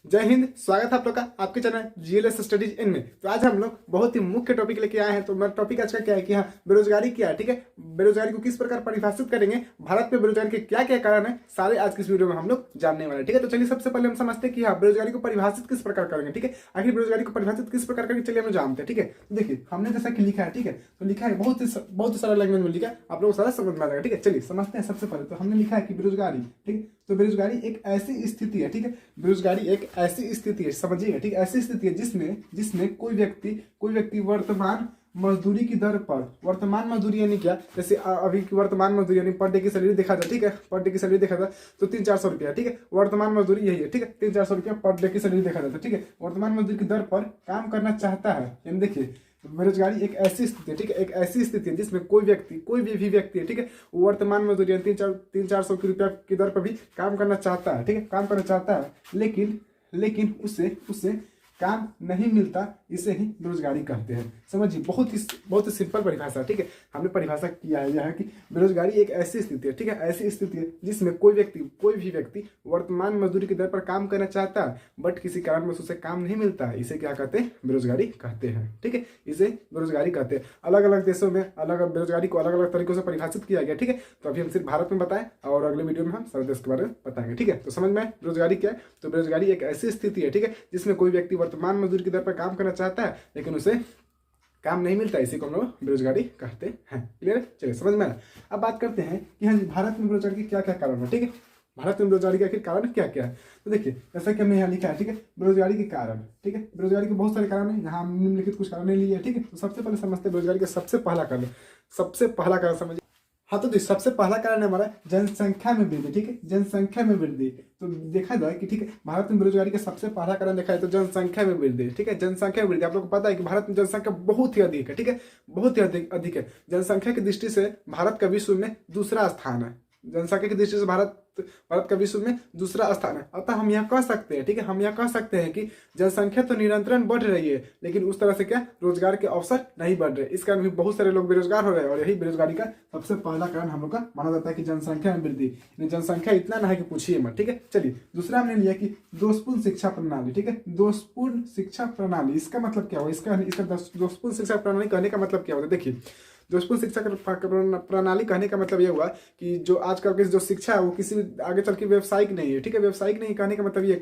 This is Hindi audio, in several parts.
जय हिंद। स्वागत है आप लोग का आपके चैनल जीएलएस स्टडीज इन में। तो आज हम लोग बहुत ही मुख्य टॉपिक लेके आए हैं। तो मेरा टॉपिक आज का क्या है कि हाँ, बेरोजगारी क्या है। ठीक है, बेरोजगारी को किस प्रकार परिभाषित करेंगे, भारत में बेरोजगारी के क्या क्या कारण है, सारे आज की इस वीडियो में हम लोग जानने वाले हैं। ठीक है, तो चलिए सबसे पहले हम समझते हैं कि हाँ, बेरोजगारी को परिभाषित किस प्रकार करेंगे। ठीक है, आखिर बेरोजगारी को परिभाषित किस प्रकार करेंगे, चलिए हम जानते हैं। ठीक है, तो देखिए हमने जैसा कि लिखा है, ठीक है, तो लिखा है बहुत ही सरल लैंग्वेज में लिखा है, आप लोग सारा समझ में आ जाएगा। ठीक है, चलिए समझते हैं। सबसे पहले तो हमने लिखा है कि बेरोजगारी, ठीक है, तो बेरोजगारी एक ऐसी स्थिति है, ठीक है, बेरोजगारी एक ऐसी स्थिति है, समझिएगा, ठीक है, ऐसी स्थिति है जिसमें कोई व्यक्ति वर्तमान मजदूरी की दर पर, वर्तमान मजदूरी यानी क्या, जैसे अभी की वर्तमान मजदूरी यानी पर डे की सैलरी देखा जाए, ठीक है, पर डे की सैलरी देखा जाए तो 300-400 रुपया, ठीक है, वर्तमान मजदूरी यही है, ठीक है, 300-400 रुपया पर डे की सैलरी देखा जाता है। ठीक है, वर्तमान मजदूरी की दर पर काम करना चाहता है, यानी देखिए बेरोजगारी एक ऐसी स्थिति है, ठीक है, एक ऐसी स्थिति है जिसमें कोई भी व्यक्ति है, ठीक है, वो वर्तमान मजदूरी 300-400 रुपया की दर पर भी काम करना चाहता है, ठीक है, काम करना चाहता है, लेकिन उससे काम नहीं मिलता, इसे ही बेरोजगारी कहते हैं। समझिए, बहुत ही सिंपल परिभाषा, ठीक है, हमने परिभाषा किया है यह है कि बेरोजगारी एक ऐसी स्थिति है, ठीक है, ऐसी स्थिति है जिसमें कोई भी व्यक्ति वर्तमान मजदूरी की दर पर काम करना चाहता है, बट किसी कारणवश उसे काम नहीं मिलता है, इसे क्या कहते हैं, बेरोजगारी कहते हैं। ठीक है, इसे बेरोजगारी कहते हैं। अलग अलग देशों में बेरोजगारी को अलग अलग तरीकों से परिभाषित किया गया। ठीक है, तो अभी हम सिर्फ भारत में बताएं और अगले वीडियो में हम सारे देश के बारे में बताएंगे। ठीक है, तो समझ में आए बेरोजगारी क्या है। तो बेरोजगारी एक ऐसी स्थिति है, ठीक है, जिसमें कोई व्यक्ति वर्तमान मजदूरी की दर पर काम करना चाहता है, लेकिन उसे काम नहीं मिलता, इसी को हम लोग बेरोजगारी कहते हैं। क्लियर है, चलिए समझ में आया। अब बात करते हैं कि हाँ, भारत में बेरोजगारी के क्या क्या कारण है। ठीक है, भारत में बेरोजगारी के आखिर कारण क्या क्या है। तो देखिए जैसा कि हमने यहाँ लिखा है, ठीक है, बेरोजगारी के कारण, ठीक है, बेरोजगारी के बहुत सारे कारण हैं, यहाँ हमने निम्नलिखित कुछ कारण लिए हैं। ठीक है, तो सबसे पहले समझते हैं बेरोजगारी का सबसे पहला कारण समझिए। हाँ, तो सबसे पहला कारण है हमारा जनसंख्या में वृद्धि। ठीक है, जनसंख्या में वृद्धि। तो देखा जाए कि ठीक है, भारत में बेरोजगारी का सबसे पहला कारण देखा है तो जनसंख्या में वृद्धि। ठीक है, जनसंख्या में वृद्धि। आप लोग को पता है कि भारत में जनसंख्या बहुत ही अधिक है। ठीक है, बहुत ही अधिक है। जनसंख्या की दृष्टि से भारत का विश्व में दूसरा स्थान है। जनसंख्या की दृष्टि से भारत का विश्व में दूसरा स्थान है। अतः हम यहाँ कह सकते हैं, ठीक है, हम यहाँ कह सकते हैं कि जनसंख्या तो निरंतर बढ़ रही है, लेकिन उस तरह से क्या रोजगार के अवसर नहीं बढ़ रहे। इस कारण भी बहुत सारे लोग बेरोजगार हो रहे हैं, और यही बेरोजगारी का सबसे पहला कारण हम लोग का माना जाता है कि जनसंख्या में वृद्धि। जनसंख्या इतना ना है कि पूछिए मत। ठीक है, चलिए दूसरा हमने लिया कि दोषपूर्ण शिक्षा प्रणाली। ठीक है, दोषपूर्ण शिक्षा प्रणाली, इसका मतलब क्या हुआ, इसका दोषपूर्ण शिक्षा प्रणाली कहने का मतलब क्या होता है। देखिए, दोषपूर्ण शिक्षा प्रणाली कहने का मतलब ये हुआ कि जो आजकल की जो शिक्षा है वो किसी आगे चल के व्यवसायिक नहीं है। ठीक है, व्यवसायिक नहीं कहने का मतलब ये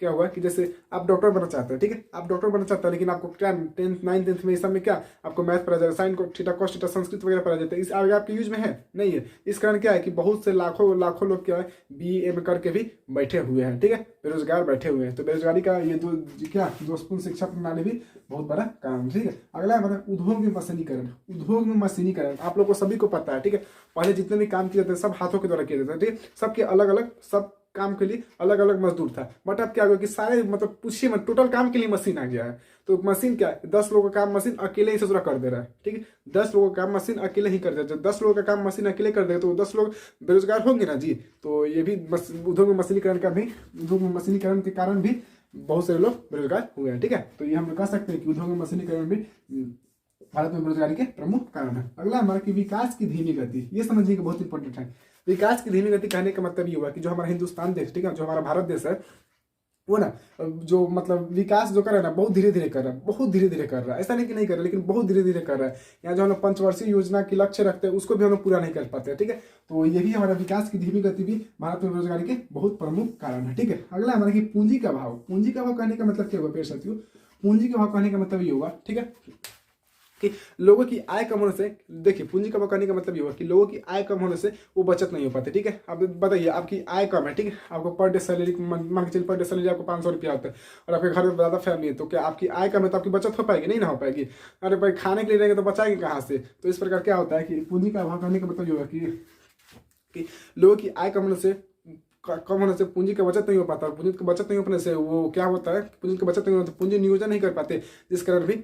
क्या हुआ कि जैसे आप डॉक्टर बनना चाहते हैं, ठीक है, आप डॉक्टर बनना चाहते हैं, लेकिन आपको क्या 10th 9th 10th में इस सब में क्या आपको मैथ पढ़ा जाएगा, साइन को थीटा कॉस थीटा संस्कृत वगैरह पढ़ा जाता है, इस आगे आपके यूज में है नहीं है। इस कारण क्या है कि बहुत से लाखों लोग क्या है BA करके भी बैठे हुए हैं। ठीक है, बेरोजगार बैठे हुए हैं। तो बेरोजगारी का ये दोषपूर्ण शिक्षा प्रणाली भी बहुत बड़ा कारण। ठीक है, अगला हमारा उद्योग में मशीनीकरण। आप लोग को सभी को पता है, ठीक है, पहले जितने भी काम किए जाते हैं सब हाथों के द्वारा किए जाते हैं। ठीक है, सबके अलग अलग सब काम के लिए अलग अलग मजदूर था, बट अब क्या हुआ कि सारे मतलब पूछिए मत, टोटल काम के लिए मशीन आ गया है। तो मशीन क्या है, 10 लोगों का काम मशीन अकेले ही से कर दे रहा है। ठीक है, 10 लोगों का काम मशीन अकेले ही कर दे रहा है। 10 लोगों का काम मशीन अकेले कर दे तो 10 लोग बेरोजगार होंगे ना जी। तो ये भी उद्योग में मशीनीकरण के कारण भी बहुत सारे लोग बेरोजगार हुए हैं। ठीक है, तो ये हम लोग कह सकते हैं कि उद्योग में मशीनीकरण भी भारत में बेरोजगारी के प्रमुख कारण है। अगला हमारा कि विकास की धीमी गति, ये समझिए कि बहुत इंपॉर्टेंट है। विकास की धीमी गति कहने का मतलब ये हुआ कि जो हमारा हिंदुस्तान देश, ठीक है, जो हमारा भारत देश है, वो ना जो मतलब विकास जो कर रहा है ना, बहुत धीरे धीरे कर रहा है। ऐसा नहीं कि नहीं कर रहा, लेकिन बहुत धीरे धीरे कर रहा है। यहाँ जो हम लोग पंचवर्षीय योजना की लक्ष्य रखते हैं उसको भी हम लोग पूरा नहीं कर पाते हैं। ठीक है, तो ये भी हमारा विकास की धीमी गति भी भारत में बेरोजगारी के बहुत प्रमुख कारण है। ठीक है, अगला हमारा कि पूंजी का भाव कहने का मतलब क्या होगा प्रिय साथियों, पूंजी का भाव कहने का मतलब ये होगा, ठीक है, कि लोगों की आय कम होने से, देखिए पूंजी कम करने का मतलब ये हुआ कि लोगों की आय कम होने से वो बचत नहीं हो पाते। ठीक है, अब बताइए आपकी आय कम है, ठीक है, आपको पर डे सैलरी मान के चलिए पर डे सैलरी आपको 500 रुपया आता है, और आपके घर में ज़्यादा फैमिली है, तो क्या आपकी आय कम है तो आपकी बचत हो पाएगी, नहीं ना हो पाएगी। अरे भाई खाने के लिए रहेंगे तो बचाएंगे कहाँ से। तो इस प्रकार क्या होता है कि पूंजी का अभाव करने का मतलब ये होगा कि लोगों की आय कम होने से पूंजी का बचत नहीं हो पाता, पूंजी का बचत नहीं होने से वो क्या होता है, पूंजी का बचत नहीं होता, पूंजी नियोजन नहीं कर पाते, जिस कारण भी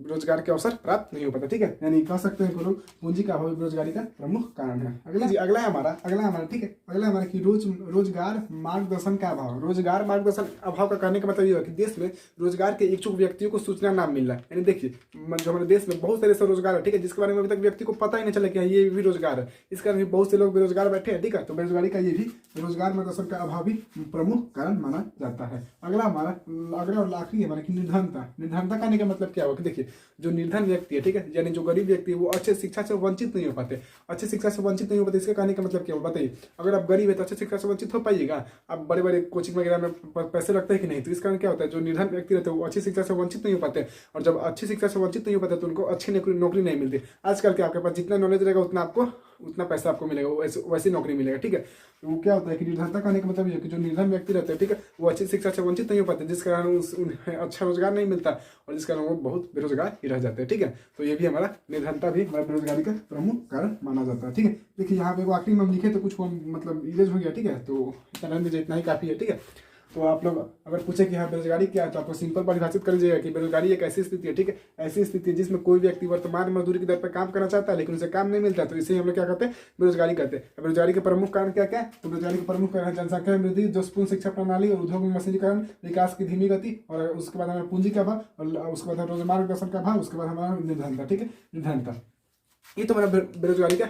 रोजगार के अवसर प्राप्त नहीं हो पाता। ठीक है, यानी कह सकते हैं कि लोग पूंजी का अभाव बेरोजगारी का प्रमुख कारण है। अगला हमारा ठीक है, अगला हमारा कि रोजगार मार्गदर्शन का अभाव। रोजगार मार्गदर्शन अभाव का कहने का मतलब ये है कि देश में रोजगार के इच्छुक व्यक्तियों को सूचना ना मिलना। यानी देखिए जो हमारे देश में बहुत सारे ऐसे रोजगार है, ठीक है, जिसके बारे में अभी तक व्यक्ति को पता ही नहीं चला कि ये भी रोजगार है। इस कारण भी बहुत से लोग बेरोजगार बैठे हैं। ठीक है, तो बेरोजगारी का ये भी रोजगार मार्गदर्शन का अभाव भी प्रमुख कारण माना जाता है। अगला और आखिरी हमारा कि निर्धनता। निर्धनता कहने का मतलब क्या होगा कि देखिए, जो निर्धन व्यक्ति है, ठीक है, यानी जो गरीब व्यक्ति है, वो अच्छे शिक्षा से वंचित नहीं हो पाते। अच्छे शिक्षा से वंचित नहीं हो पाते, इसका कहने का मतलब क्या होगा बताइए। अगर आप गरीब है तो अच्छे शिक्षा से वंचित हो पाइएगा? आप बड़े बड़े कोचिंग वगैरह में पैसे लगते हैं कि नहीं? तो इस कारण क्या होता है, जो निर्धन व्यक्ति रहते हैं वो अच्छी शिक्षा से वंचित नहीं हो पाते, और जब अच्छी शिक्षा से वंचित नहीं हो पाते तो उनको अच्छी नौकरी नहीं मिलती। आजकल के आपके पास जितना नॉलेज रहेगा उतना पैसा आपको मिलेगा, वैसी नौकरी मिलेगा, ठीक है। तो वो क्या होता है कि निर्धनता कहने का मतलब ये कि जो निर्धन व्यक्ति रहते हैं, ठीक है, वो अच्छी शिक्षा से वंचित नहीं हो पाते, जिस कारण उन्हें अच्छा रोजगार नहीं मिलता, और जिस कारण वो बहुत बेरोजगार ही रह जाते हैं, ठीक है। तो ये भी हमारा निर्धनता भी हमारा बेरोजगारी का प्रमुख कारण माना जाता है, ठीक है। देखिए यहाँ पे आखिरी में हम लिखे तो कुछ मतलब इरेज हो गया, ठीक है। तो इतना ही काफी है, ठीक है। तो आप लोग अगर पूछे कि हाँ बेरोजगारी क्या है, तो आपको सिंपल परिभाषित कर लीजिएगा कि बेरोजगारी एक ऐसी स्थिति है, ठीक है, ऐसी स्थिति है जिसमें कोई व्यक्ति वर्तमान मजदूरी की दर पर काम करना चाहता है लेकिन उसे काम नहीं मिलता, तो इसे हम लोग क्या कहते हैं, बेरोजगारी कहते हैं। बेरोजगारी के प्रमुख कारण क्या क्या है? तो बेरोजगारी के प्रमुख कारण जनसंख्या में वृद्धि, जोशपूर्ण शिक्षा प्रणाली और उद्योग में मशीनीकरण, विकास की धीमी गति, और उसके बाद हमारा पूंजी का अभाव, और उसके बाद रोजगार मार्गदर्शन का अभाव, उसके बाद हमारा निर्धनता, ठीक है, निर्धनता। ये तो हमारा बेरोजगारी का